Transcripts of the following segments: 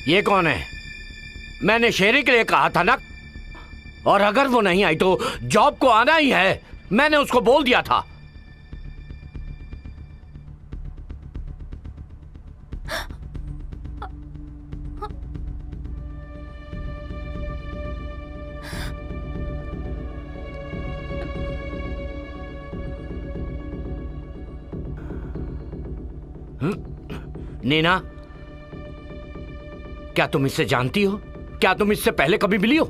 ये कौन है? मैंने शेरी के लिए कहा था ना, और अगर वो नहीं आई तो जॉब को आना ही है, मैंने उसको बोल दिया था। नीना, क्या तुम इससे जानती हो? क्या तुम इससे पहले कभी मिली हो?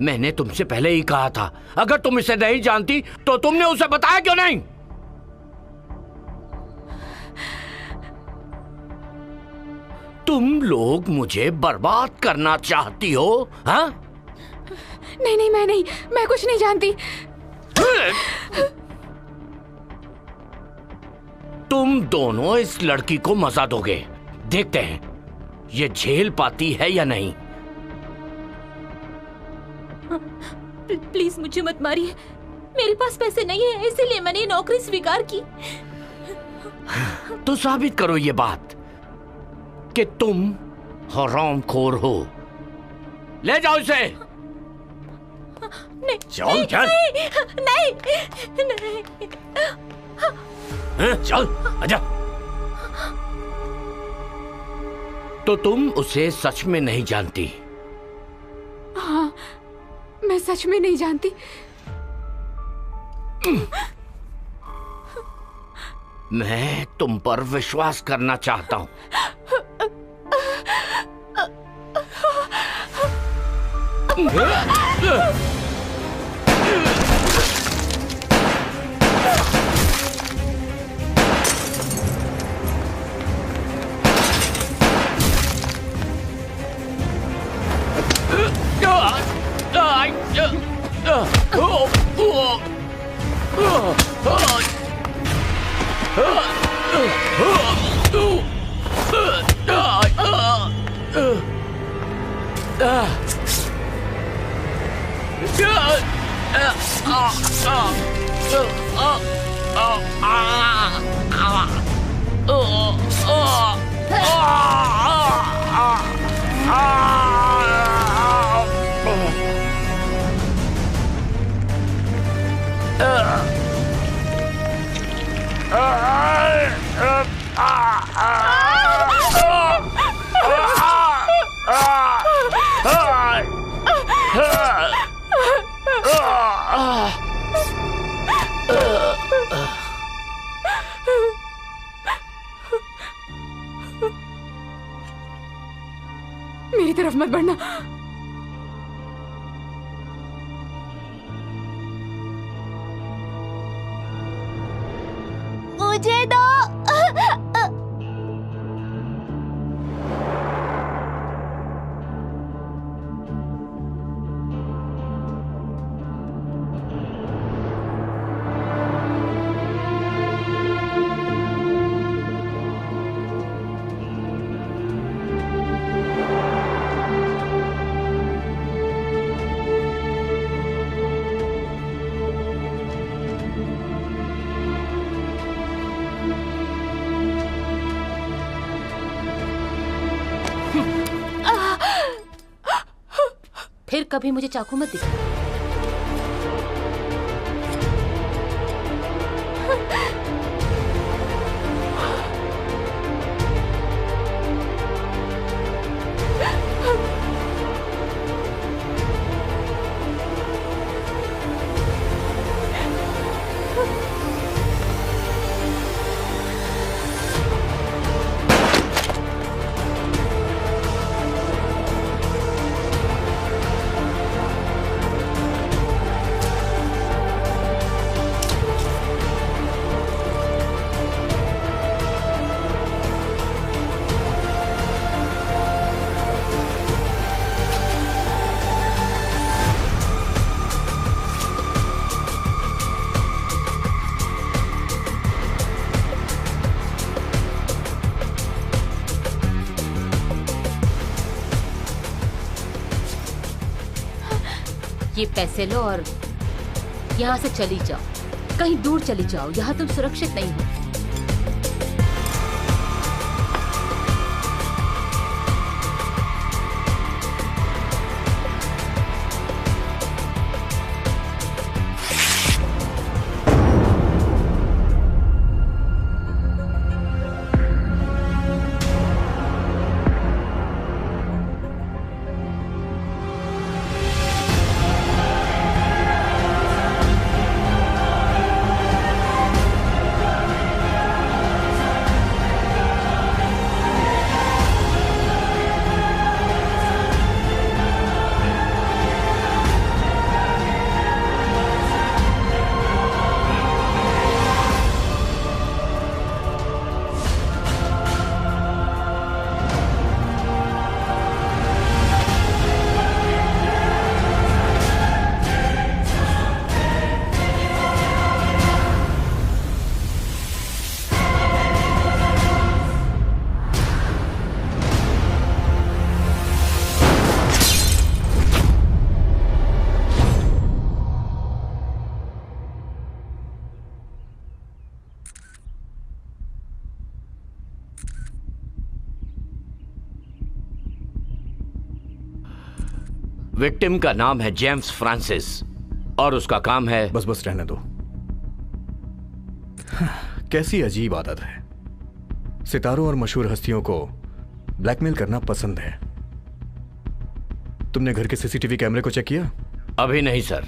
मैंने तुमसे पहले ही कहा था, अगर तुम इसे नहीं जानती तो तुमने उसे बताया क्यों नहीं? तुम लोग मुझे बर्बाद करना चाहती हो, हाँ? नहीं नहीं, मैं कुछ नहीं जानती। तुम दोनों इस लड़की को मजा दोगे। देखते हैं ये झेल पाती है या नहीं। प्लीज मुझे मत मारिए, मेरे पास पैसे नहीं है, इसीलिए मैंने ये नौकरी स्वीकार की। तो साबित करो ये बात कि तुम हरामखोर हो। ले जाओ इसे। नहीं, चल चल। नहीं, नहीं, नहीं। चल आजा। तो तुम उसे सच में नहीं जानती? हाँ, मैं सच में नहीं जानती। मैं तुम पर विश्वास करना चाहता हूं। मेरी तरफ मत बढ़ना। मुझे दो। फिर कभी मुझे चाकू मत दिखा। ये पैसे लो और यहाँ से चली जाओ, कहीं दूर चली जाओ, यहाँ तुम सुरक्षित नहीं हो। विक्टिम का नाम है जेम्स फ्रांसिस और उसका काम है। बस बस रहने दो। कैसी अजीब आदत है, सितारों और मशहूर हस्तियों को ब्लैकमेल करना पसंद है। तुमने घर के सीसीटीवी कैमरे को चेक किया? अभी नहीं सर।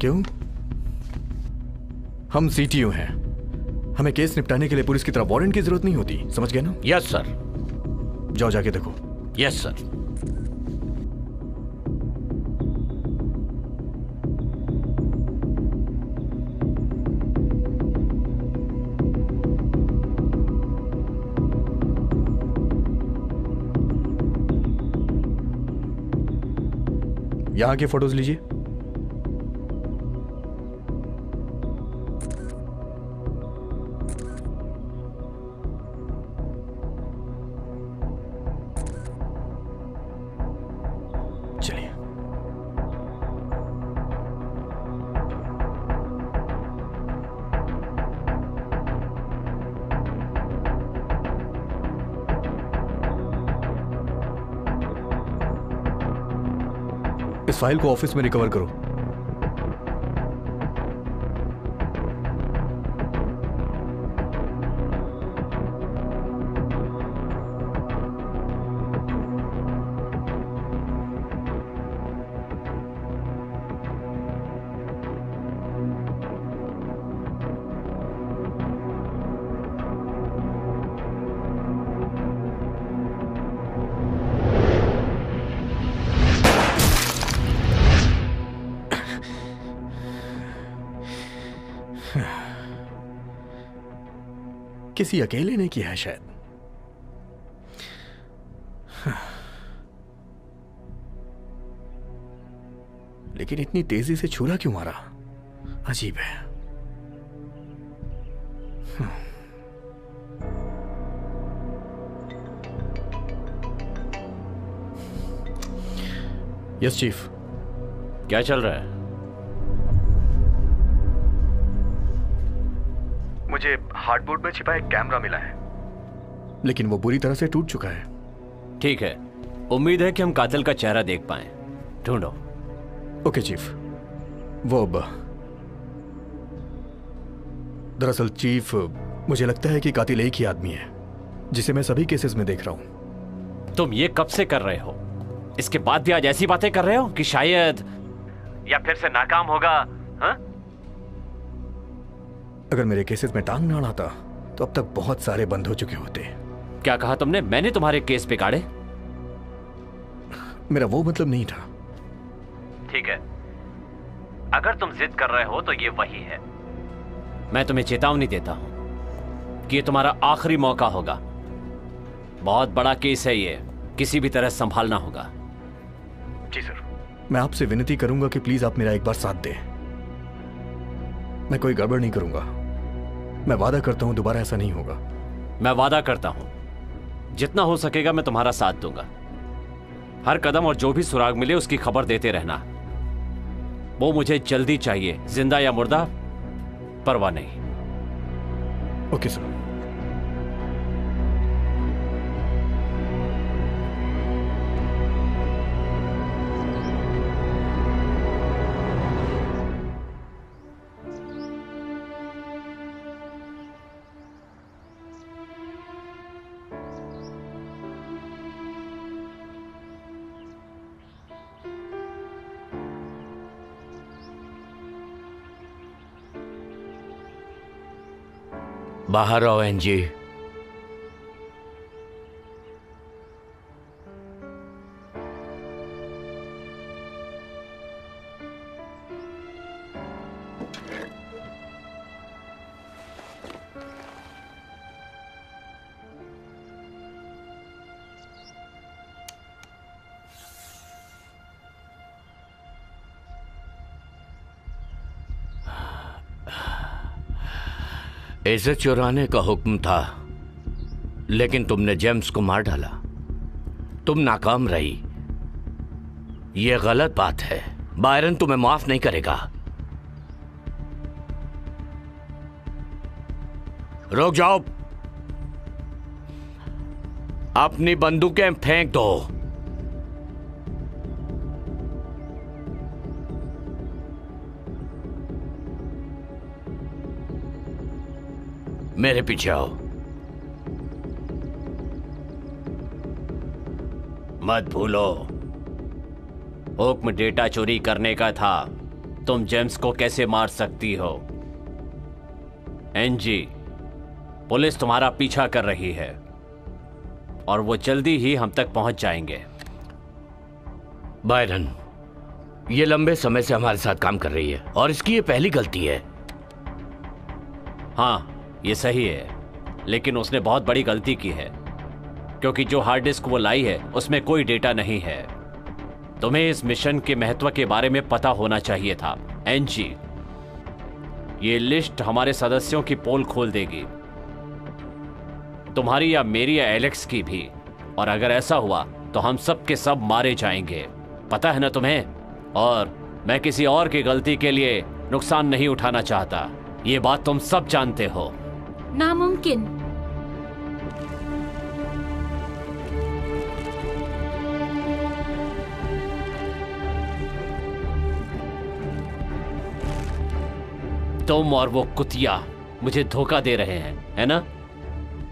क्यों? हम सीटीयू हैं, हमें केस निपटाने के लिए पुलिस की तरह वारंट की जरूरत नहीं होती, समझ गए ना? Yes sir. जाओ जाके देखो। Yes sir. यहां के फोटोज लीजिए। फाइल को ऑफिस में रिकवर करो। किसी अकेले ने किया है शायद। लेकिन इतनी तेजी से छुरा क्यों मारा? अजीब है। Yes chief. क्या चल रहा है? मुझे हार्डबोर्ड में छिपा एक कैमरा मिला है, लेकिन वो बुरी तरह से टूट चुका है। ठीक है, उम्मीद है कि हम कातिल का चेहरा देख पाएं। ढूंढो। Okay chief. वो दरअसल चीफ, मुझे लगता है कि कातिल एक ही आदमी है, जिसे मैं सभी केसेस में देख रहा हूं। तुम ये कब से कर रहे हो? इसके बाद भी आज ऐसी बातें कर रहे हो कि शायद या फिर से नाकाम होगा? हाँ? अगर मेरे केसेस में टांग ना अड़ाता तो अब तक बहुत सारे बंद हो चुके होते। क्या कहा तुमने? मैंने तुम्हारे केस बिगाड़े? मेरा वो मतलब नहीं था। ठीक है, अगर तुम जिद कर रहे हो तो ये वही है। मैं तुम्हें चेतावनी देता हूं कि ये तुम्हारा आखिरी मौका होगा। बहुत बड़ा केस है ये, किसी भी तरह संभालना होगा। जी सर। मैं आपसे विनती करूंगा कि प्लीज आप मेरा एक बार साथ दें। मैं कोई गड़बड़ नहीं करूंगा। मैं वादा करता हूं दोबारा ऐसा नहीं होगा। मैं वादा करता हूं जितना हो सकेगा मैं तुम्हारा साथ दूंगा। हर कदम और जो भी सुराग मिले उसकी खबर देते रहना। वो मुझे जल्दी चाहिए, जिंदा या मुर्दा परवाह नहीं। Okay sir. बाहर आओ एनजी। इसे चुराने का हुक्म था, लेकिन तुमने जेम्स को मार डाला। तुम नाकाम रही। यह गलत बात है। बायरन तुम्हें माफ नहीं करेगा। रुक जाओ। अपनी बंदूकें फेंक दो। मेरे पीछे आओ। मत भूलो, हुक्म डेटा चोरी करने का था। तुम जेम्स को कैसे मार सकती हो? एनजी, पुलिस तुम्हारा पीछा कर रही है और वो जल्दी ही हम तक पहुंच जाएंगे। बायरन, ये लंबे समय से हमारे साथ काम कर रही है और इसकी ये पहली गलती है। हाँ, ये सही है, लेकिन उसने बहुत बड़ी गलती की है, क्योंकि जो हार्ड डिस्क वो लाई है उसमें कोई डेटा नहीं है। तुम्हें इस मिशन के महत्व के बारे में पता होना चाहिए था। एनजी, ये लिस्ट हमारे सदस्यों की पोल खोल देगी, तुम्हारी या मेरी या एलेक्स की भी। और अगर ऐसा हुआ तो हम सब के सब मारे जाएंगे। पता है ना तुम्हें? और मैं किसी और की गलती के लिए नुकसान नहीं उठाना चाहता। ये बात तुम सब जानते हो। नामुमकिन। तुम और वो कुतिया मुझे धोखा दे रहे हैं, है ना?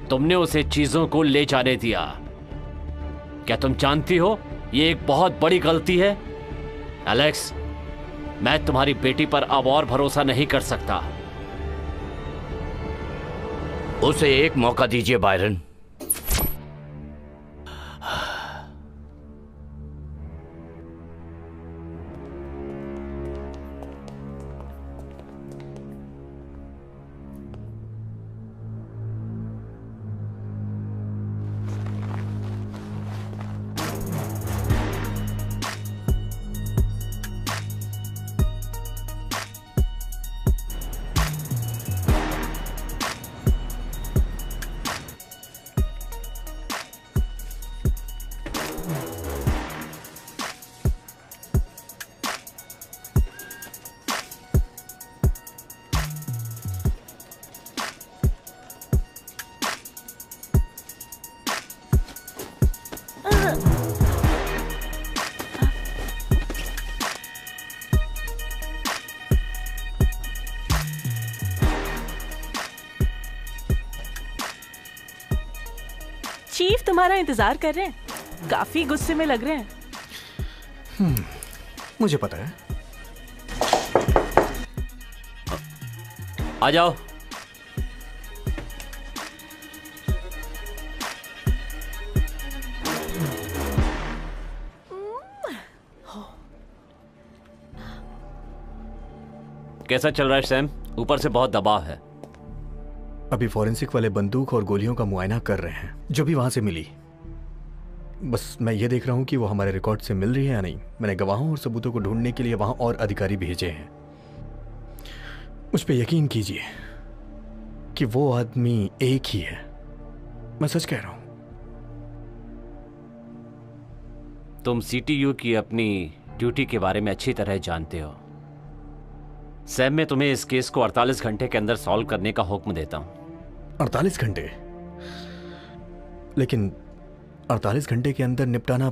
तुमने उसे चीजों को ले जाने दिया। क्या तुम जानती हो ये एक बहुत बड़ी गलती है? एलेक्स, मैं तुम्हारी बेटी पर अब और भरोसा नहीं कर सकता। उसे एक मौका दीजिए बायरन। चीफ तुम्हारा इंतजार कर रहे हैं, काफी गुस्से में लग रहे हैं। मुझे पता है। आ जाओ। कैसा चल रहा है सैम? ऊपर से बहुत दबाव है। अभी फॉरेंसिक वाले बंदूक और गोलियों का मुआयना कर रहे हैं जो भी वहां से मिली। बस मैं ये देख रहा हूं कि वो हमारे रिकॉर्ड से मिल रही है या नहीं। मैंने गवाहों और सबूतों को ढूंढने के लिए वहां और अधिकारी भेजे हैं। मुझ पे यकीन कीजिए कि वो आदमी एक ही है। मैं सच कह रहा हूं। तुम सीटीयू की अपनी ड्यूटी के बारे में अच्छी तरह जानते हो। सैम, मैं तुम्हें इस केस को 48 घंटे के अंदर सॉल्व करने का हुक्म देता हूं। 48 घंटे? लेकिन 48 घंटे के अंदर निपटाना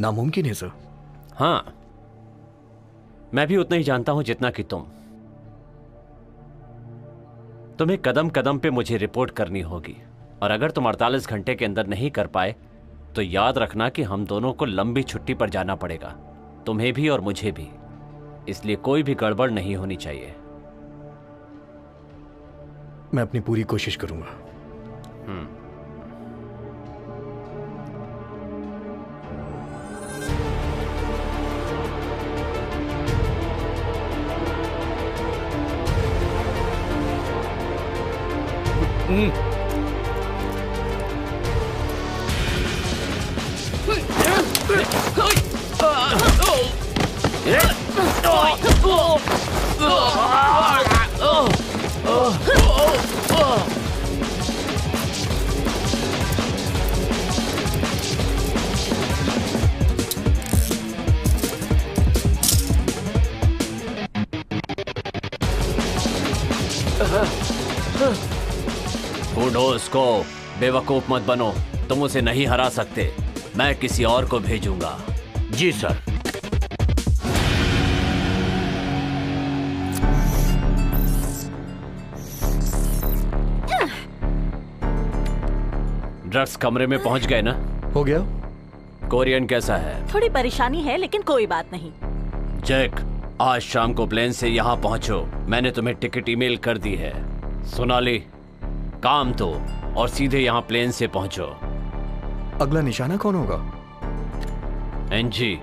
नामुमकिन है सर। हाँ, मैं भी उतना ही जानता हूं जितना कि तुम्हें कदम कदम पे मुझे रिपोर्ट करनी होगी। और अगर तुम 48 घंटे के अंदर नहीं कर पाए तो याद रखना कि हम दोनों को लंबी छुट्टी पर जाना पड़ेगा, तुम्हें भी और मुझे भी। इसलिए कोई भी गड़बड़ नहीं होनी चाहिए। मैं अपनी पूरी कोशिश करूंगा। बूढ़ोस को बेवकूफ मत बनो। तुम उसे नहीं हरा सकते। मैं किसी और को भेजूंगा। जी सर। ड्रग्स कमरे में पहुंच गए ना? हो गया। कोरियन कैसा है? थोड़ी परेशानी है लेकिन कोई बात नहीं। जैक, आज शाम को प्लेन से यहाँ पहुंचो। मैंने तुम्हें टिकट ईमेल कर दी है। सोनाली, काम तो और सीधे यहाँ प्लेन से पहुंचो। अगला निशाना कौन होगा? एनजी।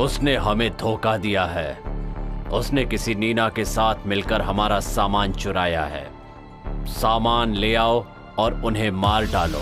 उसने हमें धोखा दिया है। उसने किसी नीना के साथ मिलकर हमारा सामान चुराया है। सामान ले आओ और उन्हें मार डालो।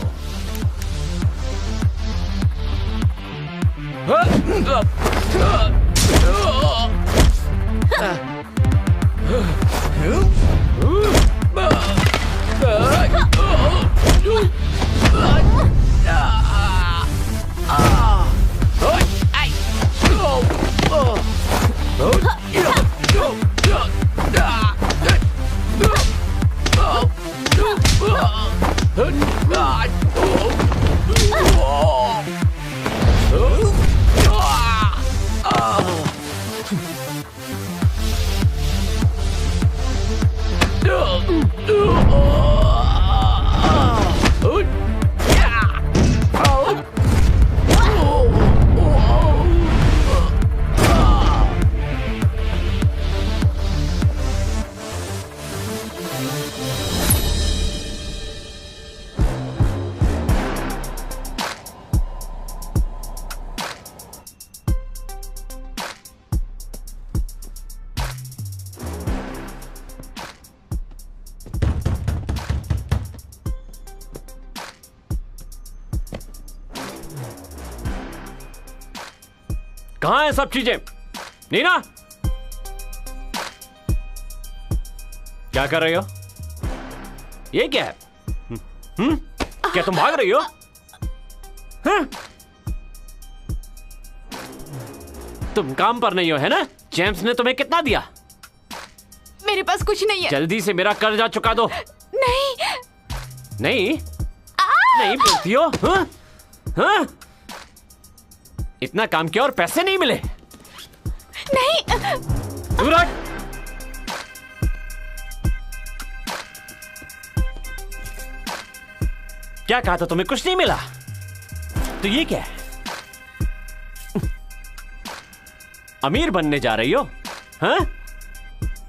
कहां है सब चीजें? नीना, क्या कर रही हो? ये क्या है? क्या तुम भाग रही हो? तुम काम पर नहीं हो, है ना? जेम्स ने तुम्हें कितना दिया? मेरे पास कुछ नहीं है। जल्दी से मेरा कर्जा चुका दो। नहीं नहीं नहीं बोलती हो? हाँ? इतना काम किया और पैसे नहीं मिले? नहीं। दूर हट। क्या कहा था तुम्हें? कुछ नहीं मिला तो ये क्या है? अमीर बनने जा रही हो? हाँ?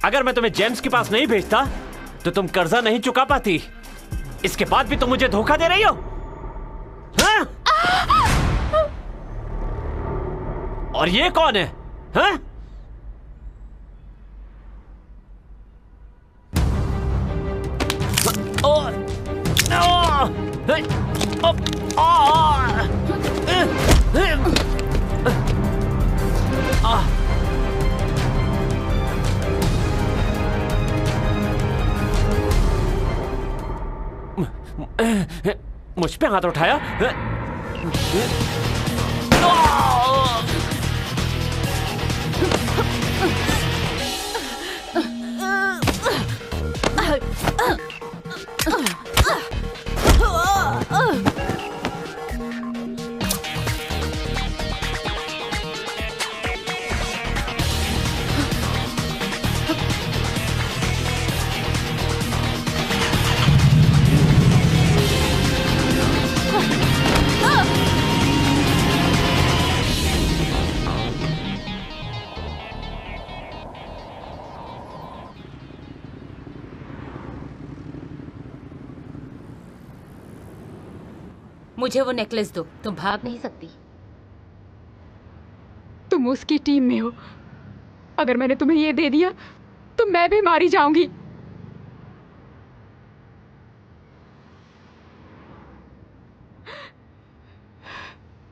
अगर मैं तुम्हें जेम्स के पास नहीं भेजता तो तुम कर्जा नहीं चुका पाती। इसके बाद भी तुम मुझे धोखा दे रही हो? हाँ? और ये कौन है? हाँ? मुझ पे हाथ उठाया? मुझे वो नेकलेस दो। तुम भाग नहीं सकती। तुम उसकी टीम में हो। अगर मैंने तुम्हें ये दे दिया तो मैं भी मारी जाऊंगी।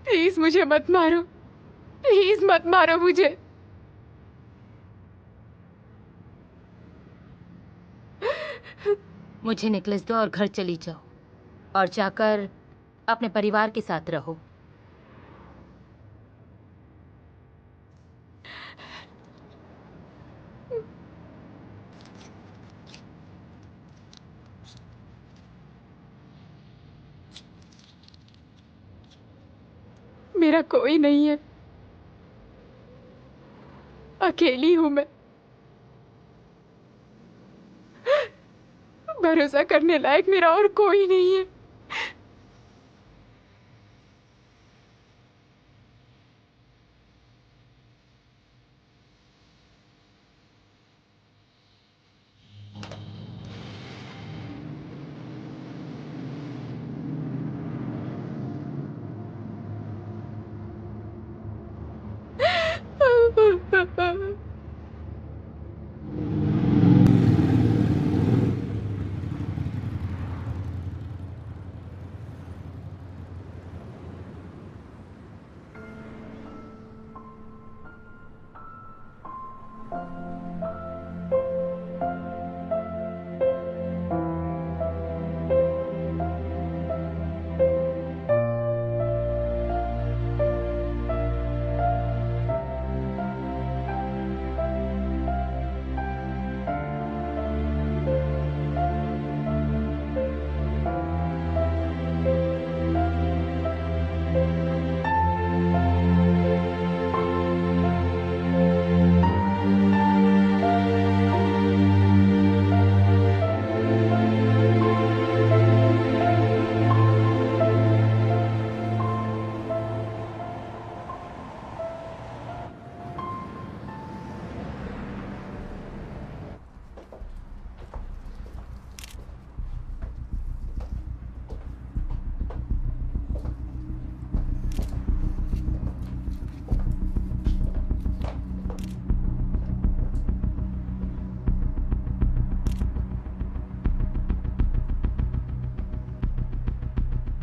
प्लीज मुझे मत मारो। प्लीज मत मारो मुझे। मुझे नेकलेस दो और घर चली जाओ और जाकर अपने परिवार के साथ रहो। मेरा कोई नहीं है। अकेली हूं मैं। भरोसा करने लायक मेरा और कोई नहीं है।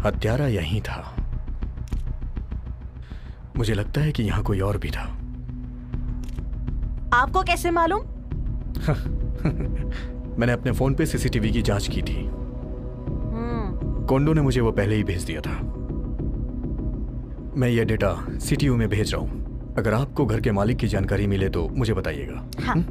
हत्यारा यहीं था। मुझे लगता है कि यहां कोई और भी था। आपको कैसे मालूम? मैंने अपने फोन पे सीसीटीवी की जांच की थी। कोंडो ने मुझे वो पहले ही भेज दिया था। मैं ये डेटा सीटीयू में भेज रहा हूं। अगर आपको घर के मालिक की जानकारी मिले तो मुझे बताइएगा। हाँ।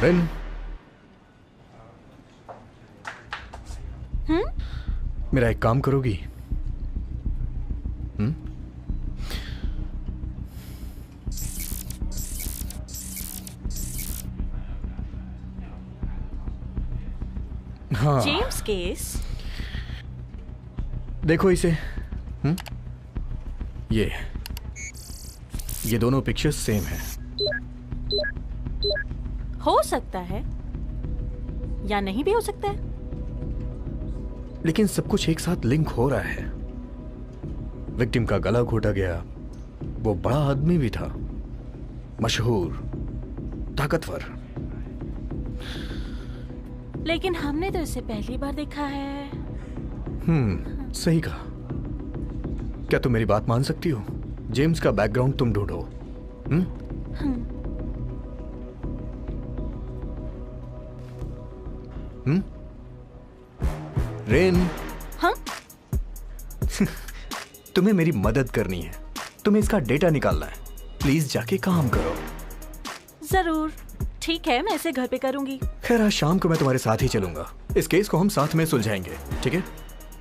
रेन, मेरा एक काम करोगी? हाँ, जेम्स केस। देखो इसे। ये दोनों पिक्चर्स सेम हैं। हो सकता है या नहीं भी हो सकता है, लेकिन सब कुछ एक साथ लिंक हो रहा है। विक्टिम का गला घोटा गया, वो बड़ा आदमी भी था, मशहूर, ताकतवर। लेकिन हमने तो इसे पहली बार देखा है। सही कहा। क्या तुम मेरी बात मान सकती हो? जेम्स का बैकग्राउंड तुम ढूंढो। रेन, हाँ? तुम्हें मेरी मदद करनी है। तुम्हें इसका डेटा निकालना है। प्लीज जाके काम करो। जरूर, ठीक है, मैं इसे घर पे करूंगी। खैर, आज शाम को मैं तुम्हारे साथ ही चलूंगा। इस केस को हम साथ में सुलझाएंगे, ठीक है?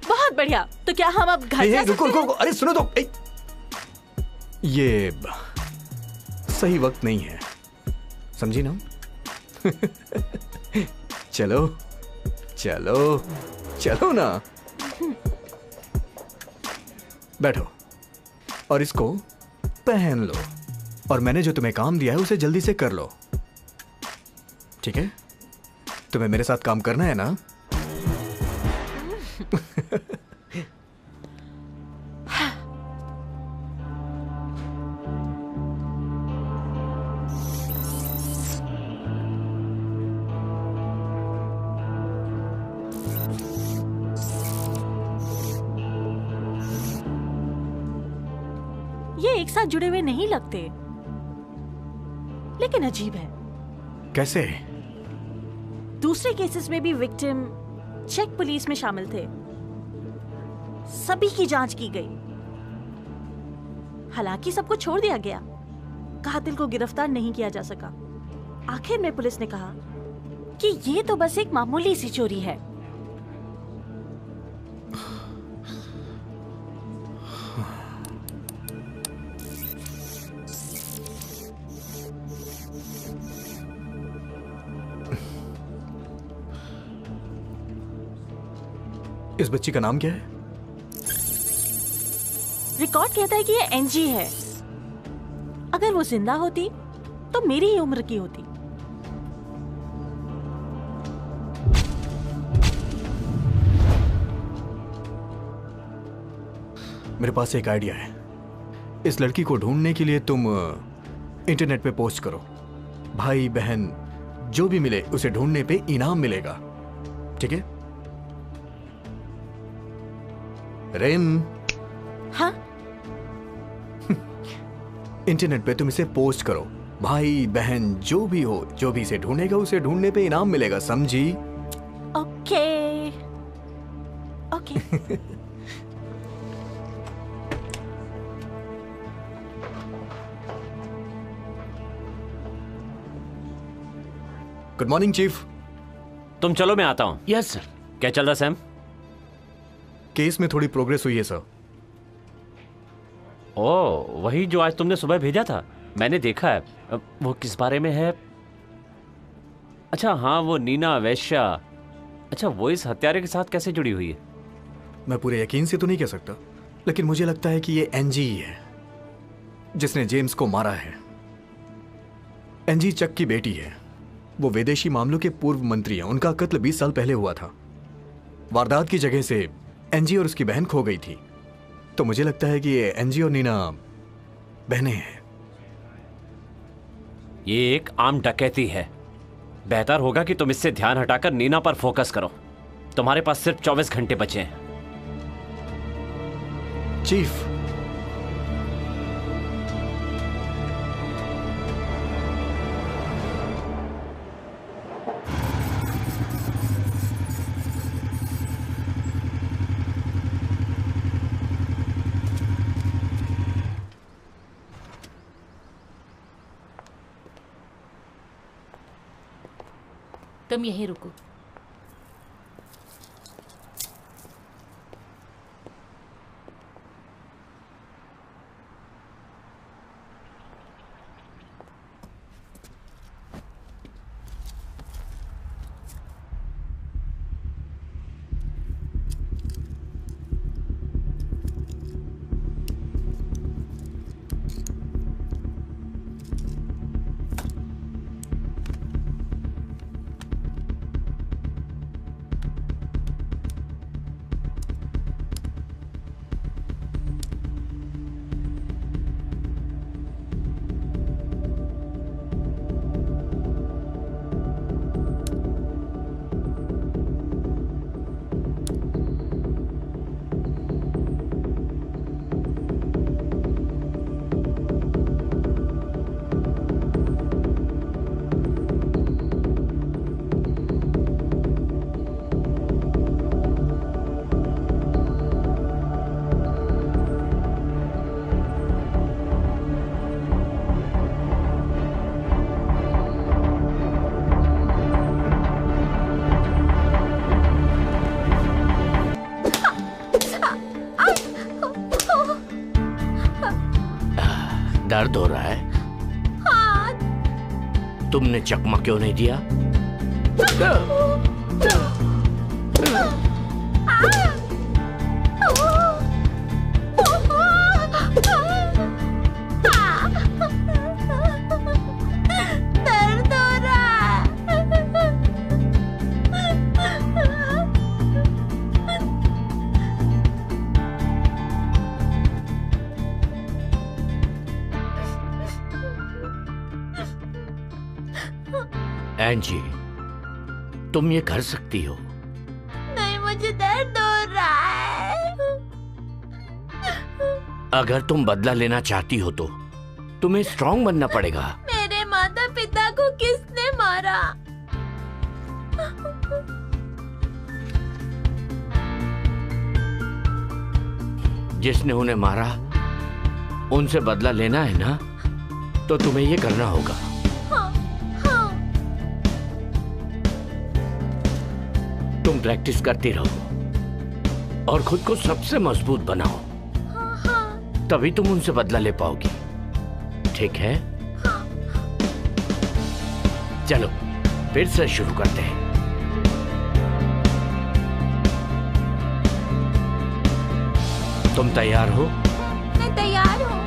बहुत बढ़िया। तो क्या हम अब घर जा रुको सकते हैं? रुको, अरे सुनो तो। ये सही वक्त नहीं है, समझी ना? चलो चलो चलो ना, बैठो और इसको पहन लो। और मैंने जो तुम्हें काम दिया है उसे जल्दी से कर लो, ठीक है? तुम्हें मेरे साथ काम करना है ना? ये एक साथ जुड़े हुए नहीं लगते, लेकिन अजीब है। कैसे? दूसरे केसेस में भी विक्टिम चेक पुलिस में शामिल थे। सभी की जांच की गई, हालांकि सबको छोड़ दिया गया। कातिल को गिरफ्तार नहीं किया जा सका। आखिर में पुलिस ने कहा कि ये तो बस एक मामूली सी चोरी है। इस बच्ची का नाम क्या है? रिकॉर्ड कहता है कि ये एनजी है। अगर वो जिंदा होती तो मेरी ही उम्र की होती। मेरे पास एक आइडिया है। इस लड़की को ढूंढने के लिए तुम इंटरनेट पे पोस्ट करो। भाई बहन जो भी मिले उसे ढूंढने पे इनाम मिलेगा, ठीक है? रेम। हाँ? इंटरनेट पे तुम इसे पोस्ट करो। भाई बहन जो भी हो, जो भी इसे ढूंढेगा उसे ढूंढने पे इनाम मिलेगा, समझी? Okay okay. Good morning chief. तुम चलो, मैं आता हूं। Yes sir. क्या चल रहा सैम? केस में थोड़ी प्रोग्रेस हुई है सर। ओ, वही जो आज तुमने सुबह भेजा था, मैंने देखा है। वो किस बारे में है? अच्छा हाँ, वो नीना वैश्या। अच्छा, वो इस हत्यारे के साथ कैसे जुड़ी हुई है? मैं पूरे यकीन से तो नहीं कह सकता, लेकिन मुझे लगता है कि ये एनजी ही है जिसने जेम्स को मारा है। एनजी चक की बेटी है। वो विदेशी मामलों के पूर्व मंत्री हैं। उनका कत्ल 20 साल पहले हुआ था। वारदात की जगह से एनजी और उसकी बहन खो गई थी, तो मुझे लगता है कि ये एनजी और नीना बहनें हैं। ये एक आम डकैती है। बेहतर होगा कि तुम इससे ध्यान हटाकर नीना पर फोकस करो। तुम्हारे पास सिर्फ 24 घंटे बचे हैं। चीफ, तुम यहीं रुको। दर्द हो रहा है? हाँ। तुमने चकमा क्यों नहीं दिया? दर्द हो रहा एंजी, तुम ये कर सकती हो। नहीं, मुझे दर्द हो रहा है। अगर तुम बदला लेना चाहती हो तो तुम्हें स्ट्रांग बनना पड़ेगा। मेरे माता पिता को किसने मारा? जिसने उन्हें मारा उनसे बदला लेना है ना, तो तुम्हें ये करना होगा। हाँ, हाँ। तुम प्रैक्टिस करती रहो और खुद को सबसे मजबूत बनाओ, हाँ, हाँ। तभी तुम उनसे बदला ले पाओगी, ठीक है? हाँ। चलो फिर से शुरू करते हैं। तुम तैयार हो? मैं तैयार हूँ।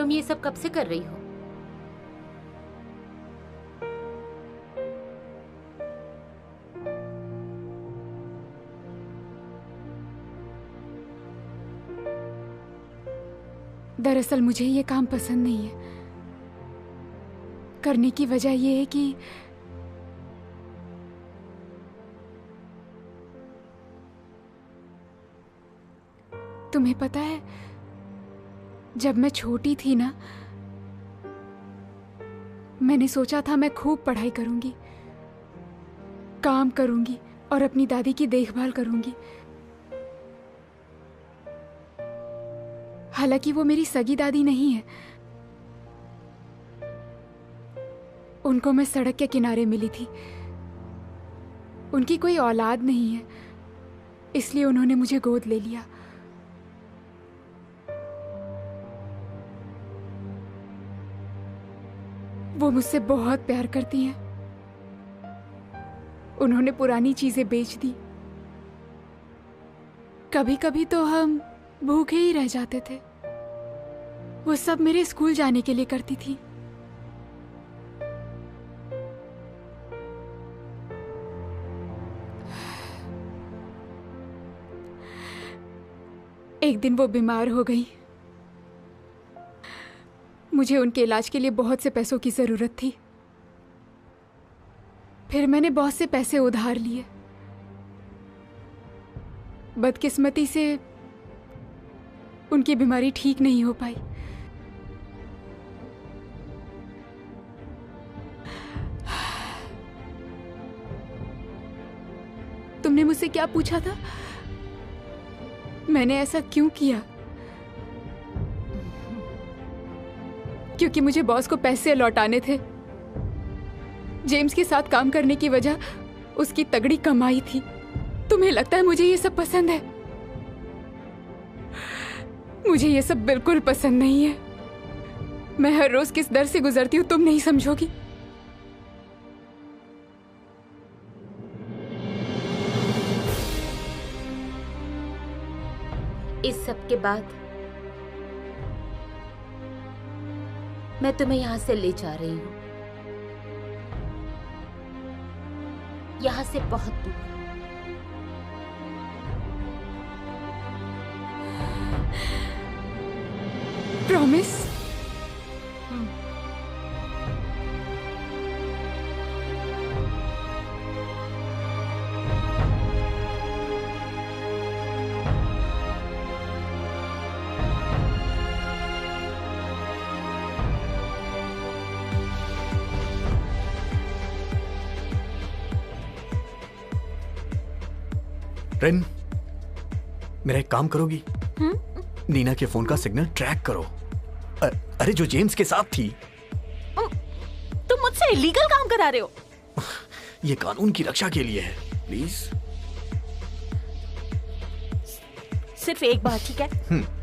तुम ये सब कब से कर रही हो? दरअसल मुझे ये काम पसंद नहीं है। करने की वजह यह है कि तुम्हें पता है, जब मैं छोटी थी ना, मैंने सोचा था मैं खूब पढ़ाई करूंगी, काम करूंगी और अपनी दादी की देखभाल करूंगी। हालांकि वो मेरी सगी दादी नहीं है, उनको मैं सड़क के किनारे मिली थी। उनकी कोई औलाद नहीं है, इसलिए उन्होंने मुझे गोद ले लिया। वो मुझसे बहुत प्यार करती हैं। उन्होंने पुरानी चीजें बेच दी। कभी कभी तो हम भूखे ही रह जाते थे। वो सब मेरे स्कूल जाने के लिए करती थी। एक दिन वो बीमार हो गई। मुझे उनके इलाज के लिए बहुत से पैसों की जरूरत थी। फिर मैंने बहुत से पैसे उधार लिए। बदकिस्मती से उनकी बीमारी ठीक नहीं हो पाई। तुमने मुझसे क्या पूछा था? मैंने ऐसा क्यों किया? क्योंकि मुझे बॉस को पैसे लौटाने थे। जेम्स के साथ काम करने की वजह उसकी तगड़ी कमाई थी। तुम्हें लगता है मुझे ये सब पसंद है? मुझे ये सब बिल्कुल पसंद नहीं है। मैं हर रोज किस दर से गुजरती हूँ तुम नहीं समझोगी। इस सब के बाद मैं तुम्हें यहां से ले जा रही हूं, यहां से बहुत दूर। प्रॉमिस? रेन, मेरा एक काम करोगी? नीना के फोन का सिग्नल ट्रैक करो। अरे जो जेम्स के साथ थी। तुम मुझसे इलीगल काम करा रहे हो। ये कानून की रक्षा के लिए है, प्लीज। सिर्फ एक बार, ठीक है?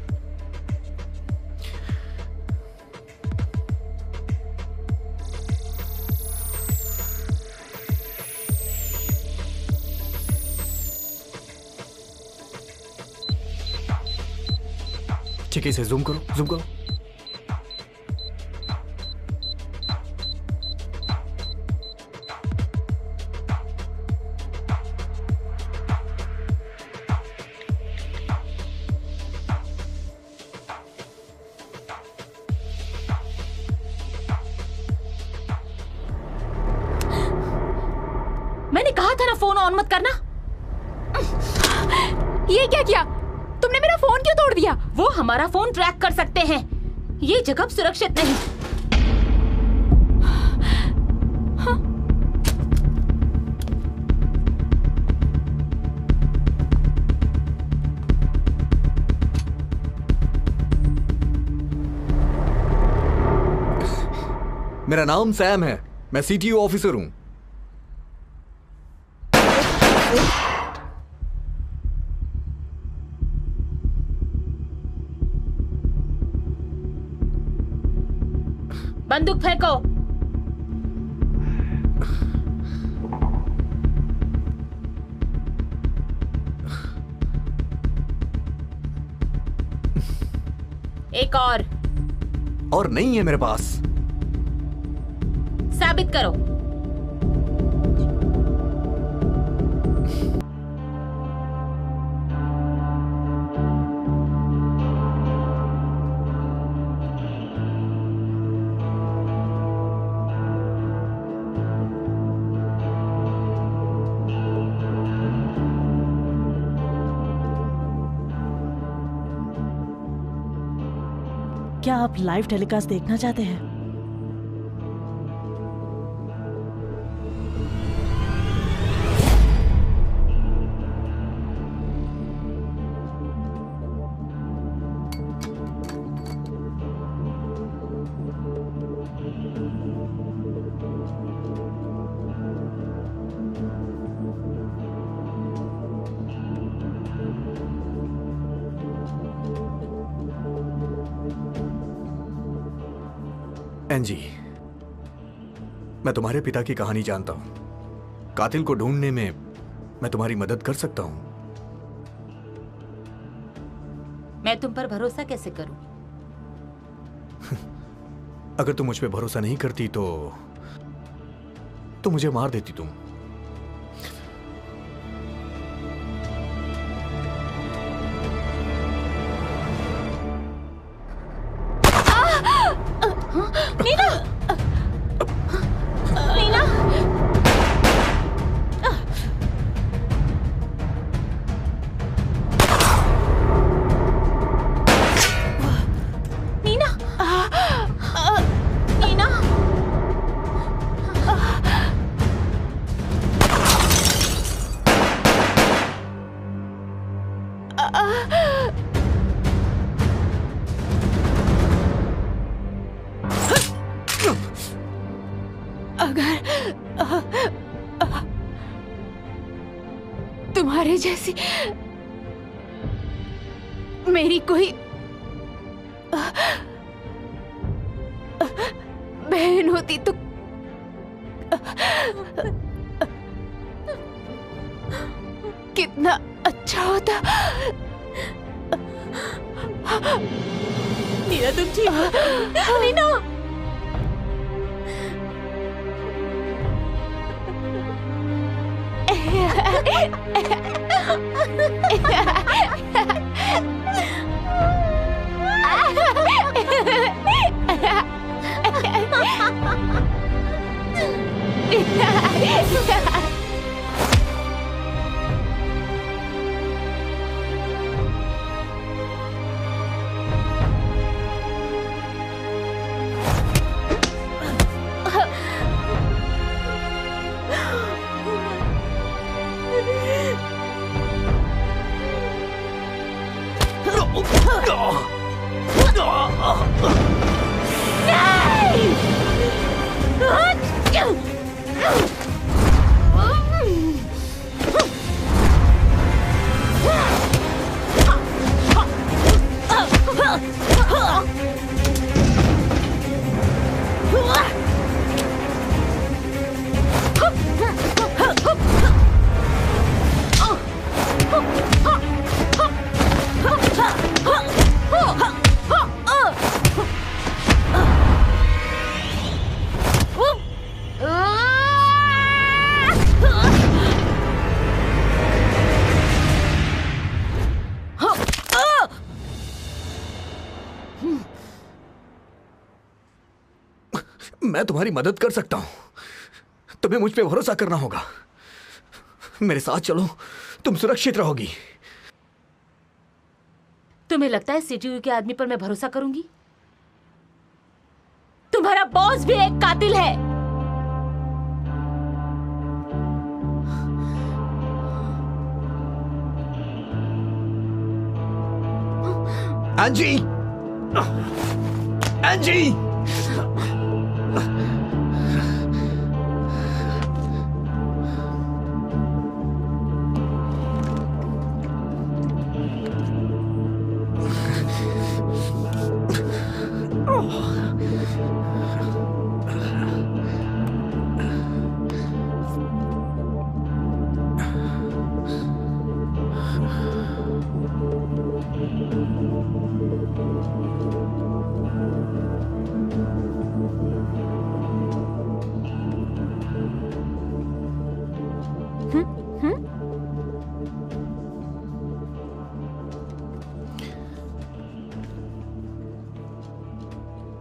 ठीक है, इसे जूम करो, जूम करो। मैंने कहा था ना फोन ऑन मत करना। ये क्या किया तुमने? मेरा फोन क्यों तोड़ दिया? वो हमारा फोन ट्रैक कर सकते हैं। ये जगह सुरक्षित नहीं। हाँ? मेरा नाम सैम है, मैं सीटीओ ऑफिसर हूं। बंदूक फेंको। एक और। और नहीं है मेरे पास। साबित करो। क्या आप लाइव टेलीकास्ट देखना चाहते हैं? एंजी, मैं तुम्हारे पिता की कहानी जानता हूं। कातिल को ढूंढने में मैं तुम्हारी मदद कर सकता हूं। मैं तुम पर भरोसा कैसे करूं? अगर तुम मुझ पे भरोसा नहीं करती तो मुझे मार देती तुम। नीना! नीना! नीना! नीना! तुम्हारे जैसी मेरी कोई बहन होती तो कितना अच्छा होता। नीना, तुम ठीक हो? नीना! मैं तुम्हारी मदद कर सकता हूं। तुम्हें मुझ पे भरोसा करना होगा। मेरे साथ चलो, तुम सुरक्षित रहोगी। तुम्हें लगता है सीटीयू के आदमी पर मैं भरोसा करूंगी? तुम्हारा बॉस भी एक कातिल है। एंजी! एंजी!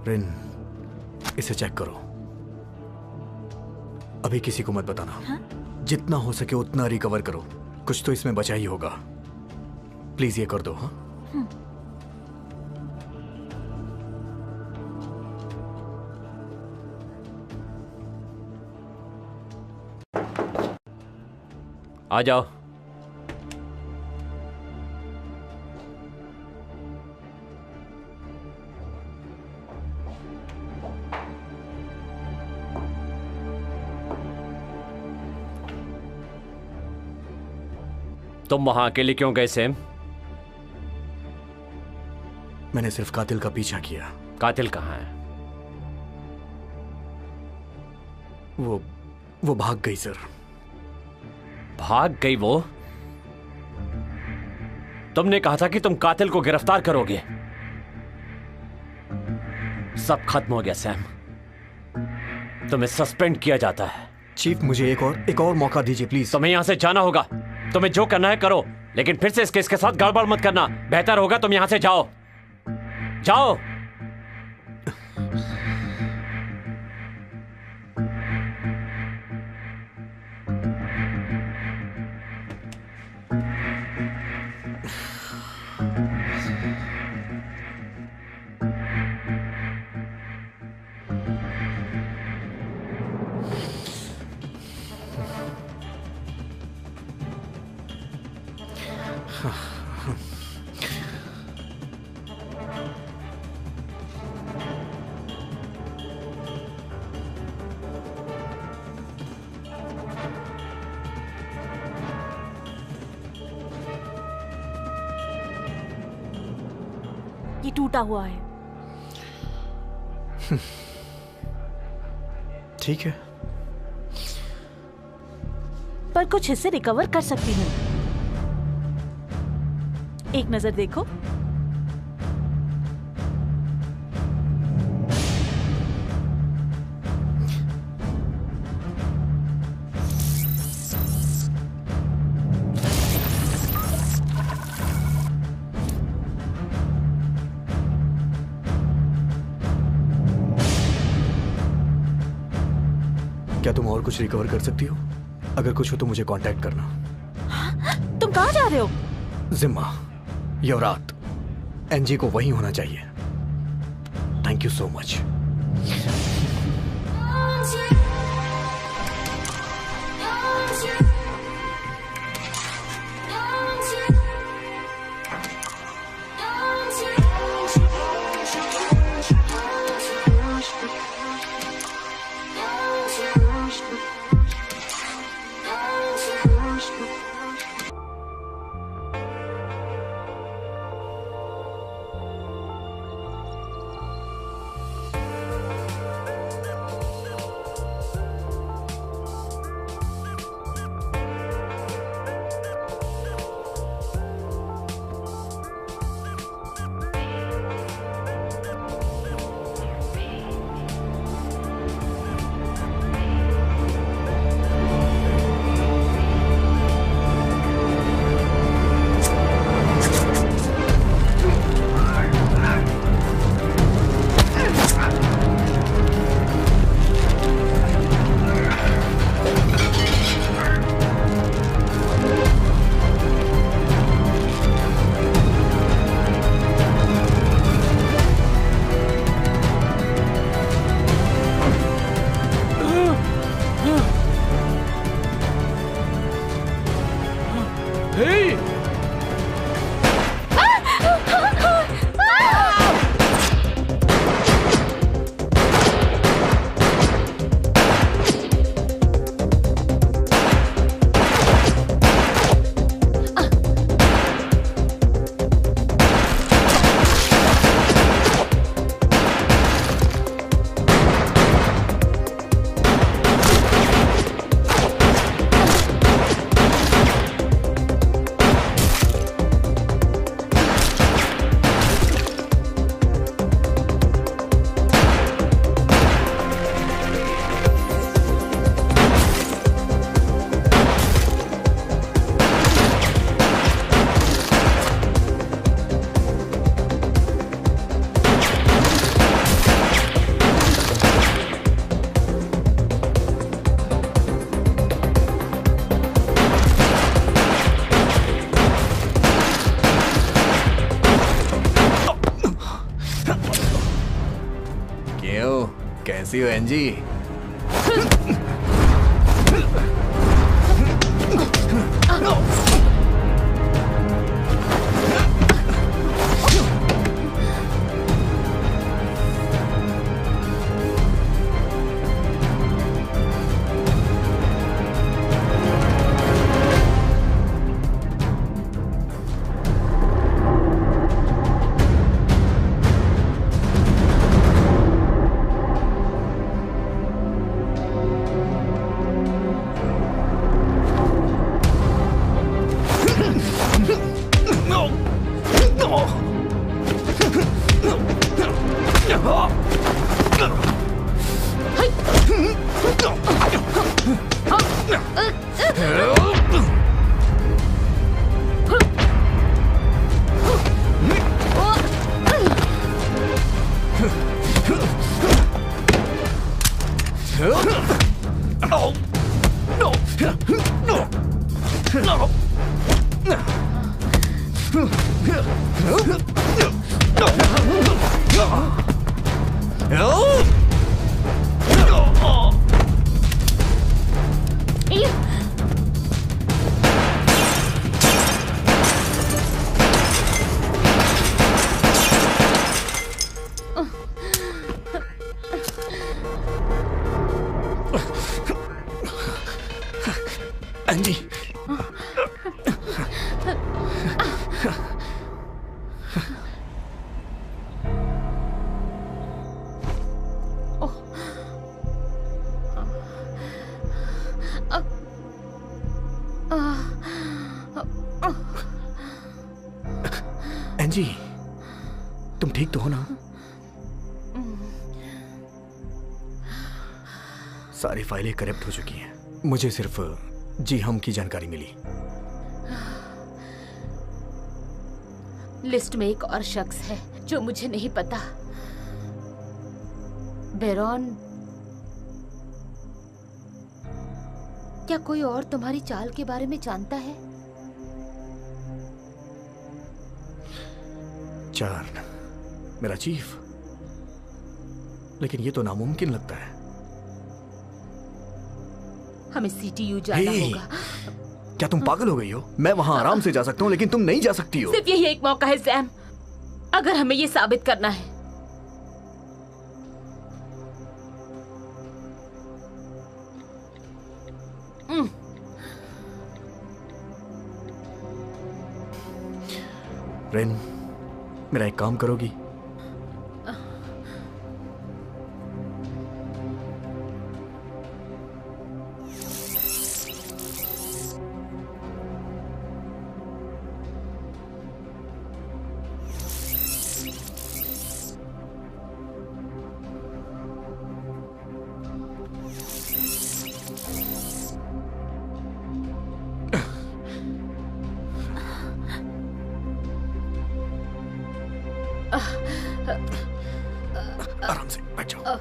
रिन, इसे चेक करो। अभी किसी को मत बताना। हाँ? जितना हो सके उतना रिकवर करो। कुछ तो इसमें बचा ही होगा। प्लीज ये कर दो। हाँ, आ जाओ। तुम वहां अकेले क्यों गए सैम? मैंने सिर्फ कातिल का पीछा किया। कातिल कहाँ है? वो भाग गई सर। भाग गई वो? तुमने कहा था कि तुम कातिल को गिरफ्तार करोगे। सब खत्म हो गया सैम। तुम्हें सस्पेंड किया जाता है। चीफ, मुझे एक और मौका दीजिए प्लीज। तुम्हें यहां से जाना होगा। तुम्हें जो करना है करो, लेकिन फिर से इस केस के साथ गड़बड़ मत करना। बेहतर होगा तुम यहां से जाओ। जाओ। ये टूटा हुआ है। ठीक है, पर कुछ हिस्से रिकवर कर सकती हूँ। एक नजर देखो। क्या तुम और कुछ रिकवर कर सकती हो? अगर कुछ हो तो मुझे कांटेक्ट करना। तुम कहाँ जा रहे हो? जिम्मा, यवरात, एनजी को वही होना चाहिए। Thank you so much. कैसी हो एंजी? एंजी, एंजी, तुम ठीक तो हो ना? सारी फाइलें करप्ट हो चुकी हैं। मुझे सिर्फ जी हम की जानकारी मिली। लिस्ट में एक और शख्स है जो मुझे नहीं पता। बेरॉन, क्या कोई और तुम्हारी चाल के बारे में जानता है? चार्न, मेरा चीफ, लेकिन ये तो नामुमकिन लगता है। हमें सीटीयू जाना होगा। क्या तुम पागल हो गई हो? मैं वहां आराम से जा सकता हूँ, लेकिन तुम नहीं जा सकती हो। सिर्फ यही एक मौका है सैम, अगर हमें ये साबित करना है। रेन, मेरा एक काम करोगी? आराम से बैठ जाओ।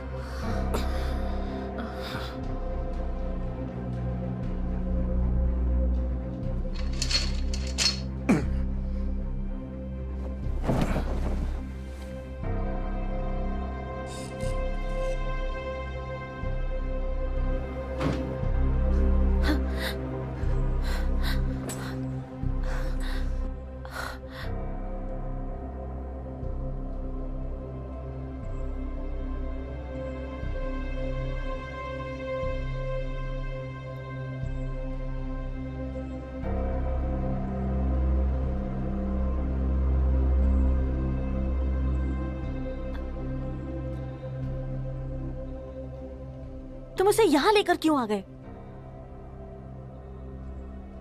तुम उसे यहाँ लेकर क्यों आ गए?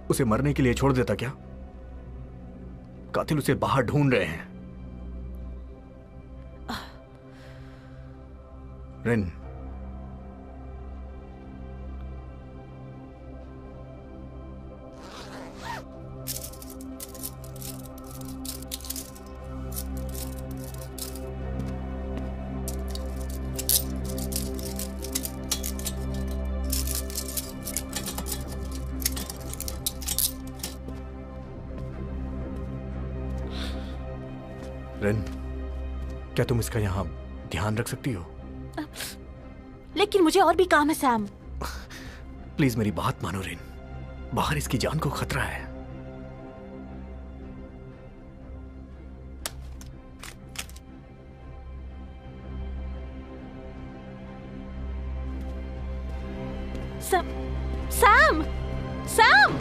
उसे मरने के लिए छोड़ देता क्या? कातिल उसे बाहर ढूंढ रहे हैं। रिन, रिन, क्या तुम इसका यहां ध्यान रख सकती हो? लेकिन मुझे और भी काम है सैम। प्लीज मेरी बात मानो रिन, बाहर इसकी जान को खतरा है। Sam, Sam!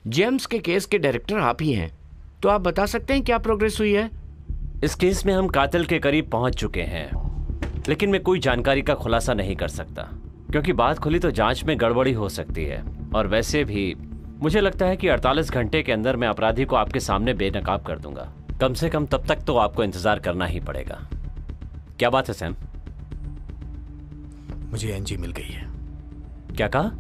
जेम्स के केस के डायरेक्टर आप ही हैं, तो आप बता सकते हैं क्या प्रोग्रेस हुई है? इस केस में हम कातिल के करीब पहुंच चुके हैं, लेकिन मैं कोई जानकारी का खुलासा नहीं कर सकता, क्योंकि बात खुली तो जांच में गड़बड़ी हो सकती है। और वैसे भी मुझे लगता है कि 48 घंटे के अंदर मैं अपराधी को आपके सामने बेनकाब कर दूंगा। कम से कम तब तक तो आपको इंतजार करना ही पड़ेगा। क्या बात है सैम? मुझे एनजी मिल गई है। क्या कहा?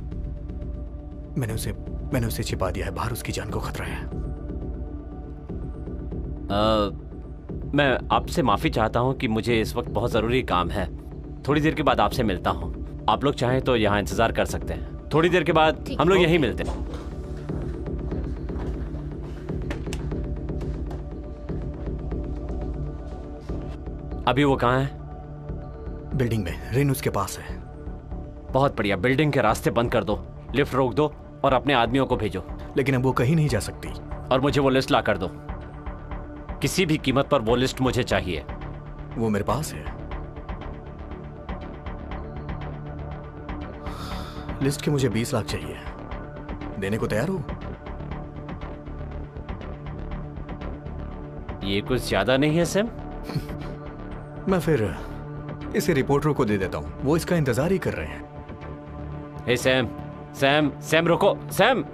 मैंने उसे छिपा दिया है, बाहर उसकी जान को खतरा है। मैं आपसे माफी चाहता हूं कि मुझे इस वक्त बहुत जरूरी काम है। थोड़ी देर के बाद आपसे मिलता हूं। आप लोग चाहें तो यहाँ इंतजार कर सकते हैं। थोड़ी देर के बाद हम लोग यहीं मिलते हैं। अभी वो कहाँ है? बिल्डिंग में, रिन उसके पास है। बहुत बढ़िया, बिल्डिंग के रास्ते बंद कर दो, लिफ्ट रोक दो और अपने आदमियों को भेजो। लेकिन अब वो कहीं नहीं जा सकती। और मुझे वो लिस्ट ला कर दो, किसी भी कीमत पर वो लिस्ट मुझे चाहिए। वो मेरे पास है। लिस्ट के मुझे 20 लाख चाहिए, देने को तैयार हो? ये कुछ ज्यादा नहीं है सैम? मैं फिर इसे रिपोर्टरों को दे देता हूं, वो इसका इंतजार ही कर रहे हैं। हे सैम, सैम, सैम रुको, सैम,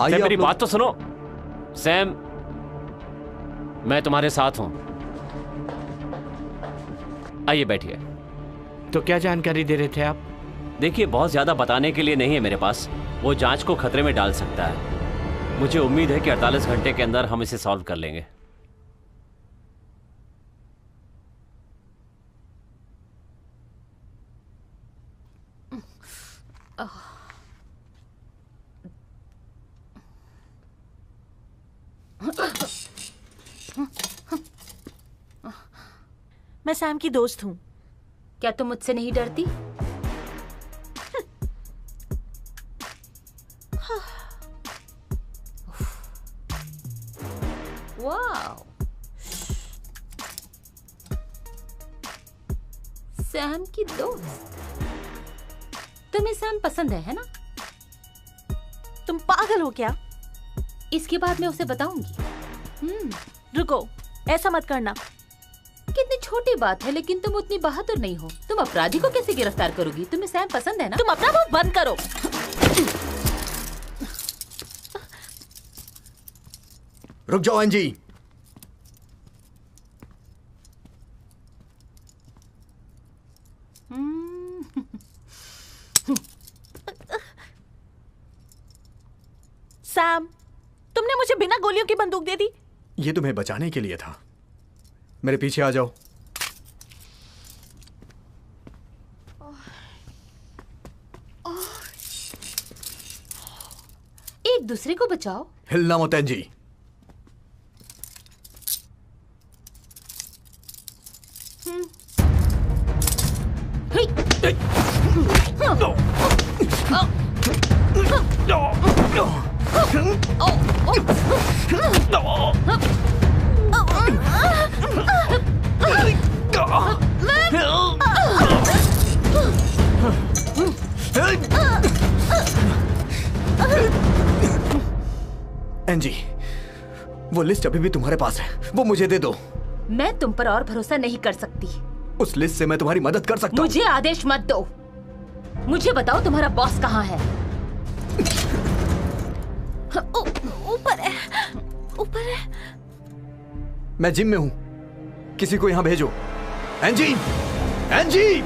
आइए मेरी बात तो सुनो। सैम, मैं तुम्हारे साथ हूं। आइए बैठिए। तो क्या जानकारी दे रहे थे आप? देखिए, बहुत ज्यादा बताने के लिए नहीं है मेरे पास। वो जांच को खतरे में डाल सकता है। मुझे उम्मीद है कि 48 घंटे के अंदर हम इसे सॉल्व कर लेंगे। मैं सैम की दोस्त हूँ। क्या तुम मुझसे नहीं डरती? वाओ, सैम की दोस्त। तुम्हें सैम पसंद है ना? तुम पागल हो क्या? इसके बाद मैं उसे बताऊंगी। रुको, ऐसा मत करना। कितनी छोटी बात है, लेकिन तुम उतनी बहादुर नहीं हो। तुम अपराधी को कैसे गिरफ्तार करोगी? तुम्हें सैम पसंद है ना? तुम अपना मुंह बंद करो। रुक जाओ एनजी। सैम, तुमने मुझे बिना गोलियों की बंदूक दे दी। ये तुम्हें बचाने के लिए था। मेरे पीछे आ जाओ। एक दूसरे को बचाओ। हिलना मत एनजी। एनजी, वो लिस्ट अभी भी तुम्हारे पास है, वो मुझे दे दो। मैं तुम पर और भरोसा नहीं कर सकती। उस लिस्ट से मैं तुम्हारी मदद कर सकता हूँ। मुझे आदेश मत दो। मुझे बताओ तुम्हारा बॉस कहाँ है? ऊपर है, ऊपर है। मैं जिम में हूँ, किसी को यहाँ भेजो। Angie, Angie!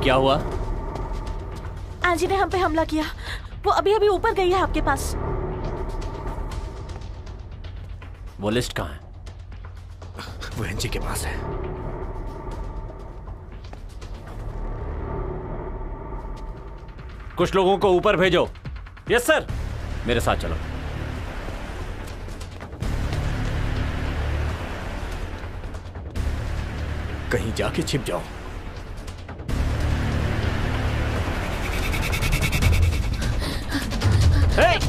क्या हुआ? एंजी ने हम पे हमला किया। वो अभी अभी ऊपर गई है आपके पास। वो लिस्ट कहाँ है? वो एंजी के पास है। कुछ लोगों को ऊपर भेजो। Yes sir. मेरे साथ चलो। कहीं जाके छिप जाओ। Hey!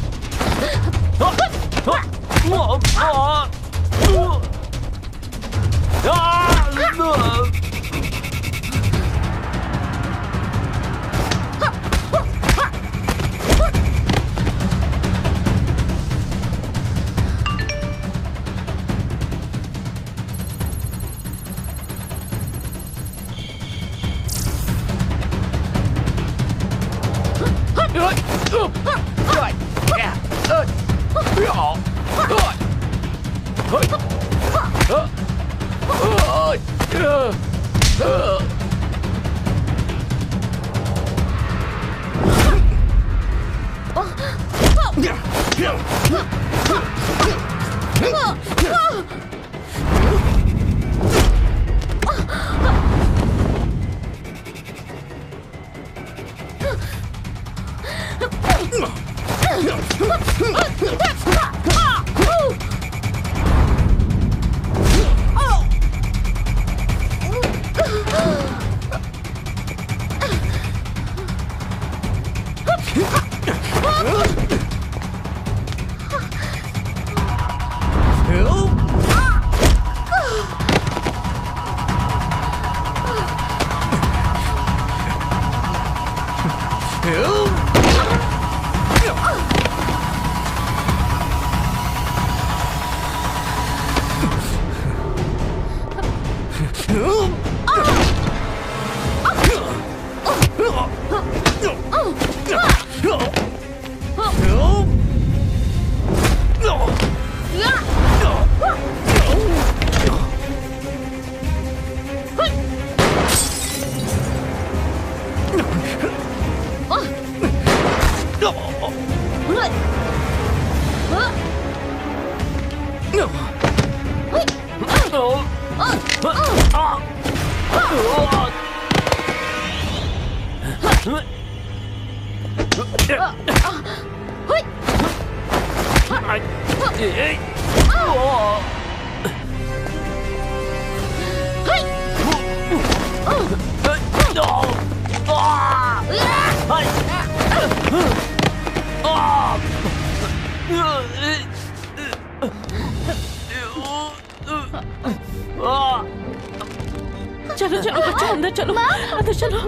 चलो चलो बच्चा अंदर चलो। अंदर चलो।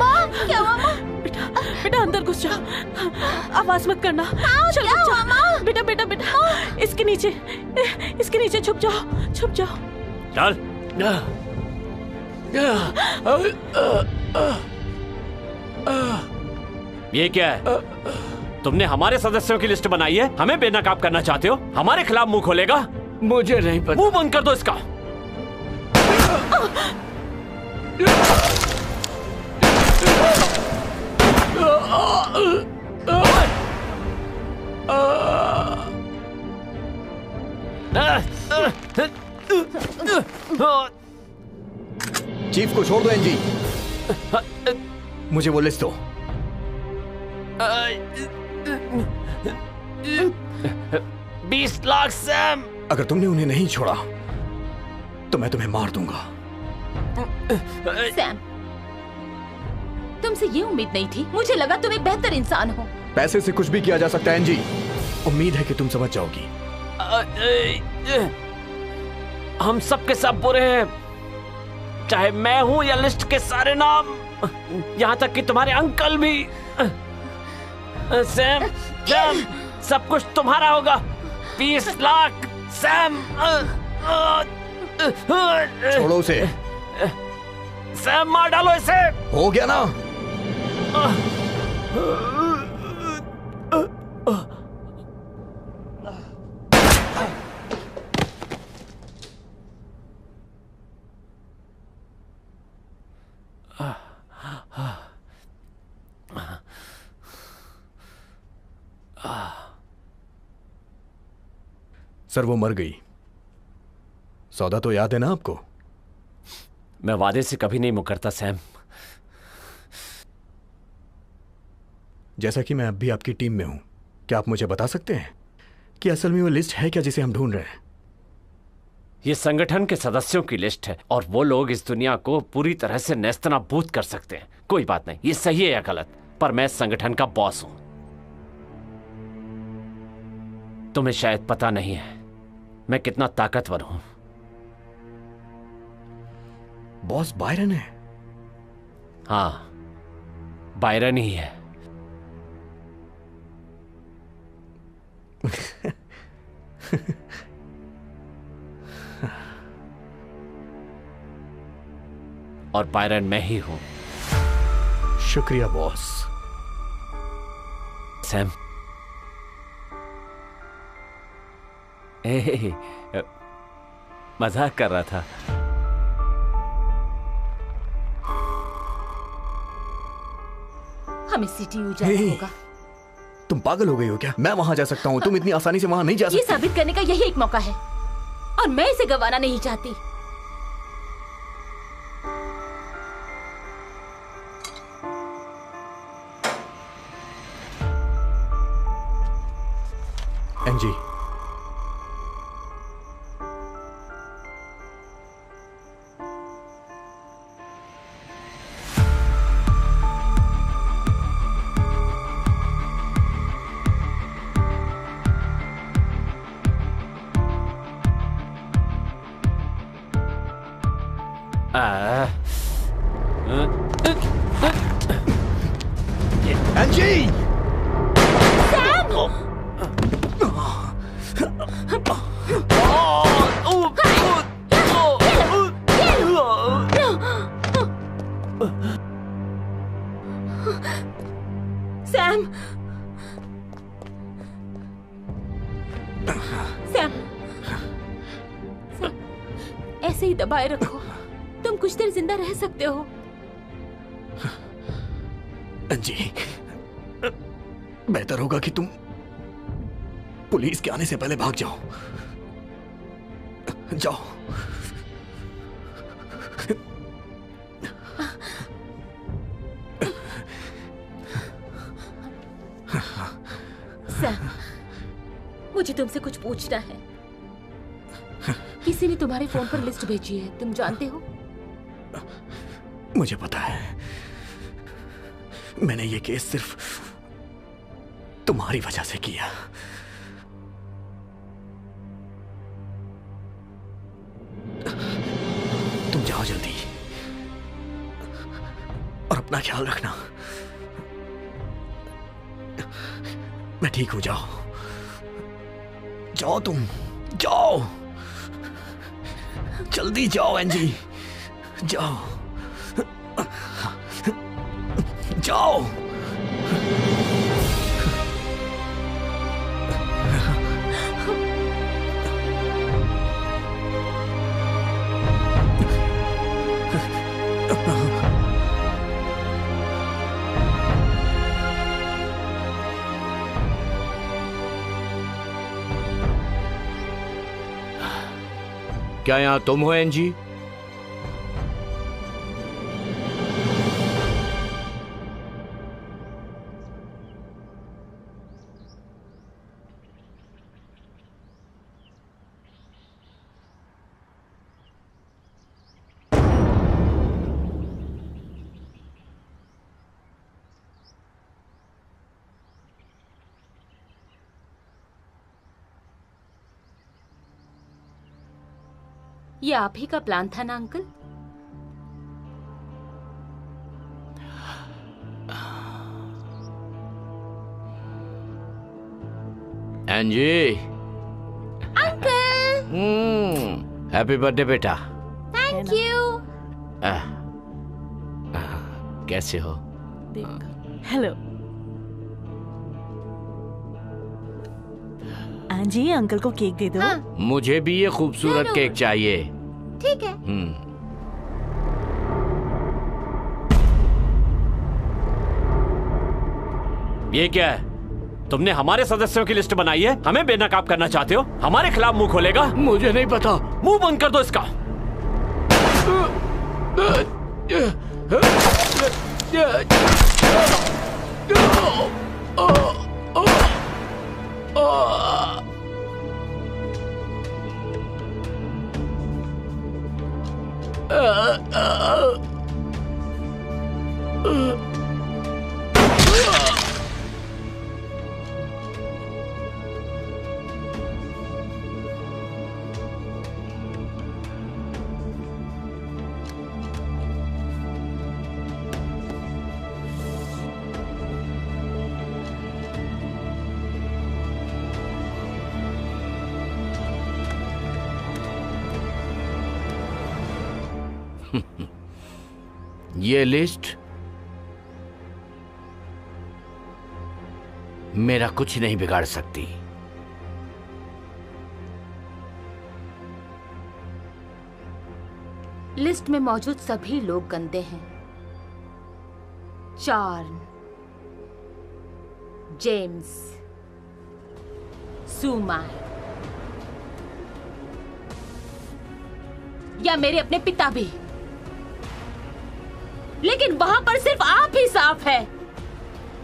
क्या हुआ माँ? बेटा बेटा अंदर घुस जाओ। आवाज मत करना। चलो बच्चा। बेटा बेटा बेटा इसके नीचे छुप जाओ। छुप जाओ। चल। ये क्या है? तुमने हमारे सदस्यों की लिस्ट बनाई है, हमें बेनकाब करना चाहते हो? हमारे खिलाफ मुंह खोलेगा? मुझे नहीं पता। मुंह बंद कर दो इसका। चीफ को छोड़ दो एनजी। मुझे वो लिस्ट दो। 20 लाख सैम। अगर तुमने उन्हें नहीं छोड़ा तो मैं तुम्हें मार दूंगा। सैम, तुमसे ये उम्मीद नहीं थी। मुझे लगा तुम एक बेहतर इंसान हो। पैसे से कुछ भी किया जा सकता है एनजी। उम्मीद है कि तुम समझ जाओगी। हम सब के सब बुरे हैं, चाहे मैं हूं या लिस्ट के सारे नाम, यहां तक कि तुम्हारे अंकल भी। सैम, सैम, सब कुछ तुम्हारा होगा। 20 लाख। सैम, छोड़ो उसे। सैम, मार डालो इसे। हो गया ना? सर, वो मर गई। सौदा तो याद है ना आपको? मैं वादे से कभी नहीं मुकरता सैम। जैसा कि मैं अब भी आपकी टीम में हूं, क्या आप मुझे बता सकते हैं कि असल में वो लिस्ट है क्या जिसे हम ढूंढ रहे हैं? ये संगठन के सदस्यों की लिस्ट है और वो लोग इस दुनिया को पूरी तरह से नेस्तनाबूद कर सकते हैं। कोई बात नहीं, ये सही है या गलत, पर मैं इस संगठन का बॉस हूं। तुम्हें शायद पता नहीं है मैं कितना ताकतवर हूं। बॉस बायरन है? हाँ, बायरन ही है। और बायरन मैं ही हूं। शुक्रिया बॉस। सैम, मजाक कर रहा था। हमें सीटीयू जाना होगा। तुम पागल हो गई हो क्या? मैं वहां जा सकता हूं, तुम इतनी आसानी से वहां नहीं जा ये सकती। साबित करने का यही एक मौका है और मैं इसे गंवाना नहीं चाहती। NG, NG! सैम, सैम, ऐसे ही दबाए रखो, तुम कुछ देर जिंदा रह सकते हो। जी, बेहतर होगा कि तुम पुलिस के आने से पहले भाग जाओ। जाओ। सैम, मुझे तुमसे कुछ पूछना है। किसी ने तुम्हारे फोन पर लिस्ट भेजी है, तुम जानते हो? मुझे पता है। मैंने ये केस सिर्फ तुम्हारी वजह से किया। तुम जाओ जल्दी और अपना ख्याल रखना। मैं ठीक हूं, जाओ जाओ, तुम जाओ, जल्दी जाओ एनजी, जाओ जाओ। क्या यहां तुम हो एनजी? ये आप ही का प्लान था ना अंकल? एंजी। अंकल। हैप्पी बर्थडे बेटा। Thank you. कैसे हो? हेलो आंजी, अंकल को केक दे दो। हाँ। मुझे भी ये खूबसूरत जरूर। केक चाहिए। ठीक है। ये क्या है? तुमने हमारे सदस्यों की लिस्ट बनाई है, हमें बेनकाब करना चाहते हो? हमारे खिलाफ मुंह खोलेगा? मुझे नहीं पता। मुंह बंद कर दो इसका। ये लिस्ट मेरा कुछ नहीं बिगाड़ सकती। लिस्ट में मौजूद सभी लोग गंदे हैं। चार्न, जेम्स, सुमा या मेरे अपने पिता भी। लेकिन वहां पर सिर्फ आप ही साफ है।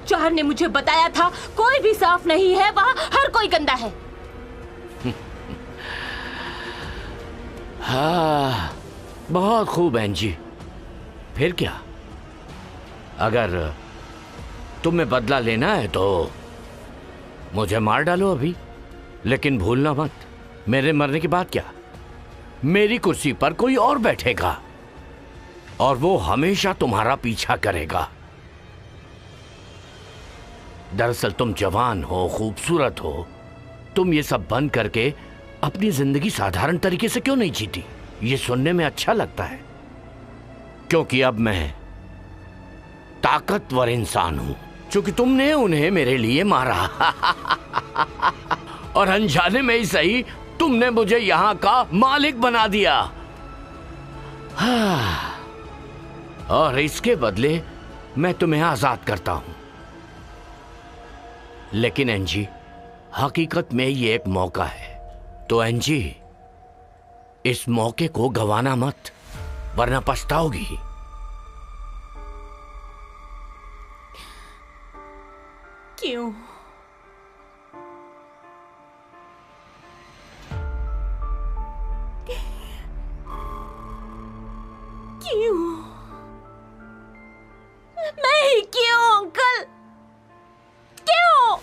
चार ने मुझे बताया था कोई भी साफ नहीं है, वहां हर कोई गंदा है। हाँ, बहुत खूब एंजी। फिर क्या? अगर तुम्हें बदला लेना है तो मुझे मार डालो अभी, लेकिन भूलना मत, मेरे मरने के बाद क्या, मेरी कुर्सी पर कोई और बैठेगा और वो हमेशा तुम्हारा पीछा करेगा। दरअसल तुम जवान हो, खूबसूरत हो, तुम ये सब बंद करके अपनी जिंदगी साधारण तरीके से क्यों नहीं जीती? ये सुनने में अच्छा लगता है, क्योंकि अब मैं ताकतवर इंसान हूं, क्योंकि तुमने उन्हें मेरे लिए मारा और अनजाने में ही सही तुमने मुझे यहां का मालिक बना दिया। और इसके बदले मैं तुम्हें आजाद करता हूं। लेकिन एंजी, हकीकत में ये एक मौका है, तो एंजी इस मौके को गंवाना मत, वरना पछताओगी। क्यों? क्यों? नहीं, क्यों अंकल? क्यों?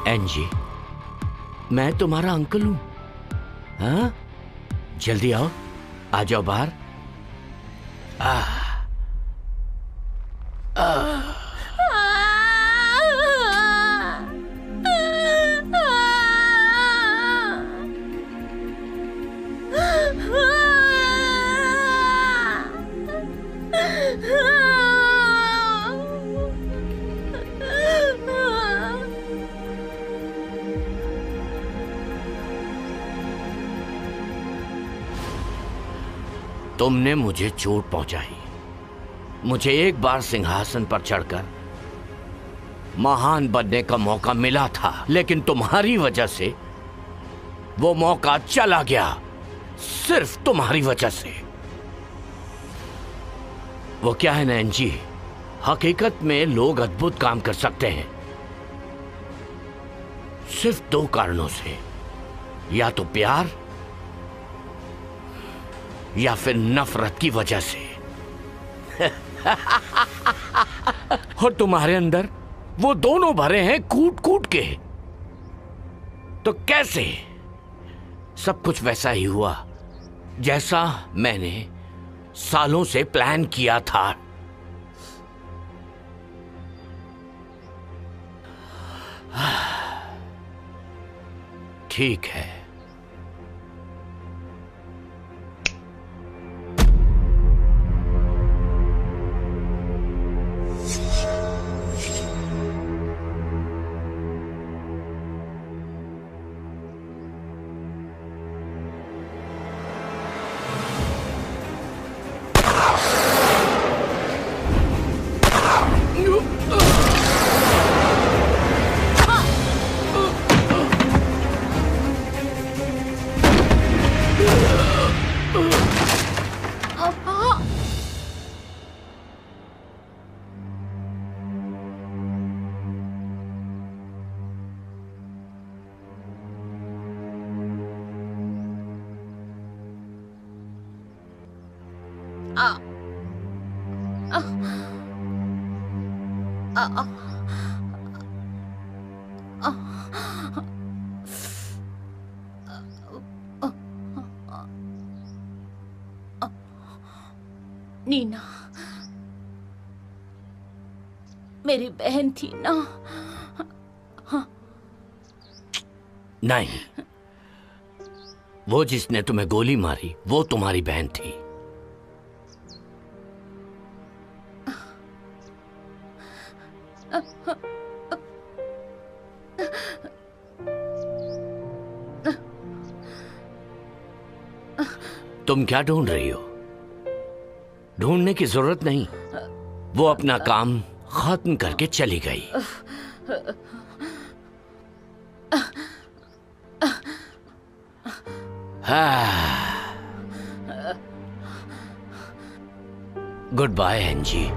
एंजी, मैं तुम्हारा अंकल हूं। हाँ, जल्दी आओ, आ जाओ बाहर। तुमने मुझे चोट पहुंचाई। मुझे एक बार सिंहासन पर चढ़कर महान बनने का मौका मिला था, लेकिन तुम्हारी वजह से वो मौका चला गया। सिर्फ तुम्हारी वजह से। वो क्या है नैन जी, हकीकत में लोग अद्भुत काम कर सकते हैं सिर्फ 2 कारणों से, या तो प्यार या फिर नफरत की वजह से। और तुम्हारे अंदर वो दोनों भरे हैं कूट कूट के। तो कैसे? सब कुछ वैसा ही हुआ जैसा मैंने सालों से प्लान किया था। ठीक है। नीना मेरी बहन थी ना? नहीं, वो जिसने तुम्हें गोली मारी वो तुम्हारी बहन थी। तुम क्या ढूंढ रही हो? ढूंढने की जरूरत नहीं, वो अपना काम खत्म करके चली गई। Good bye एंजी।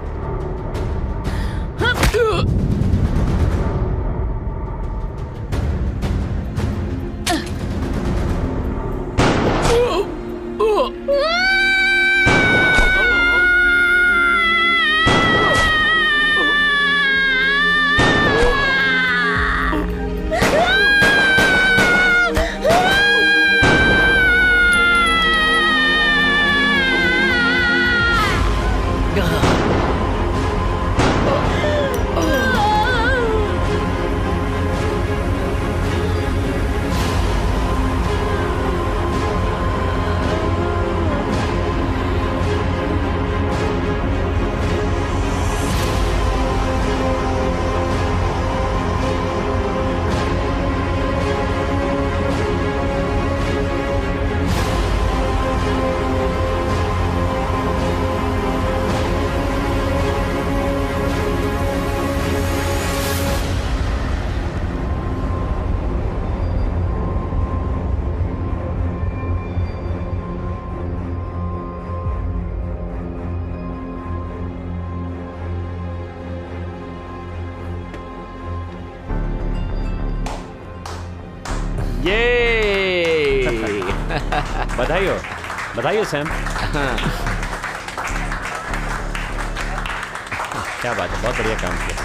बधाई हो, बधाई हो सैम। क्या बात है, बहुत बढ़िया काम किया।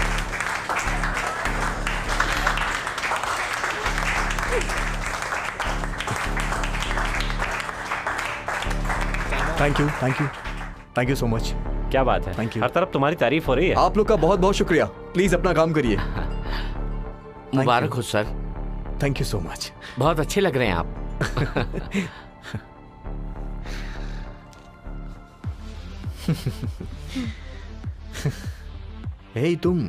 Thank you, thank you, thank you so much. क्या बात है, थैंक यू। हर तरफ तुम्हारी तारीफ हो रही है। आप लोग का बहुत बहुत शुक्रिया। प्लीज अपना काम करिए। मुबारक हो sir. Thank you so much. बहुत अच्छे लग रहे हैं आप। हे तुम।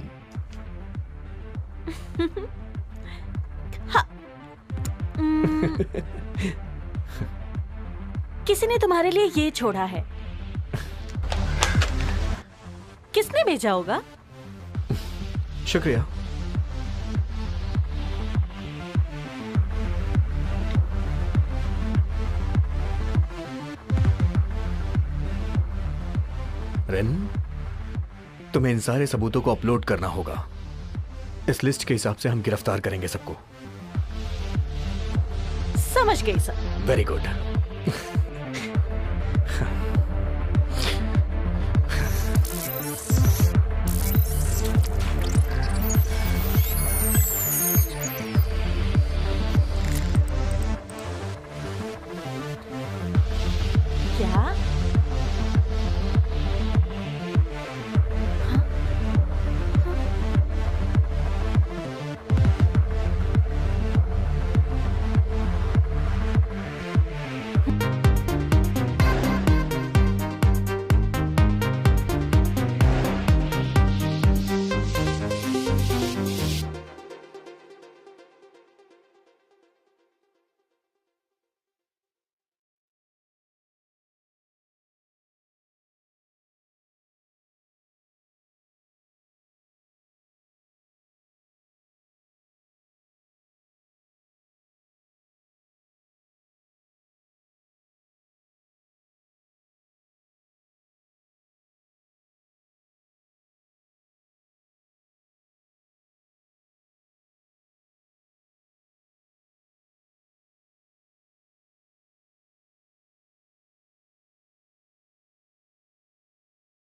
किसी ने तुम्हारे लिए ये छोड़ा है। किसने भेजा होगा? शुक्रिया। रेन, तुम्हें इन सारे सबूतों को अपलोड करना होगा। इस लिस्ट के हिसाब से हम गिरफ्तार करेंगे सबको। समझ गई सर। Very good.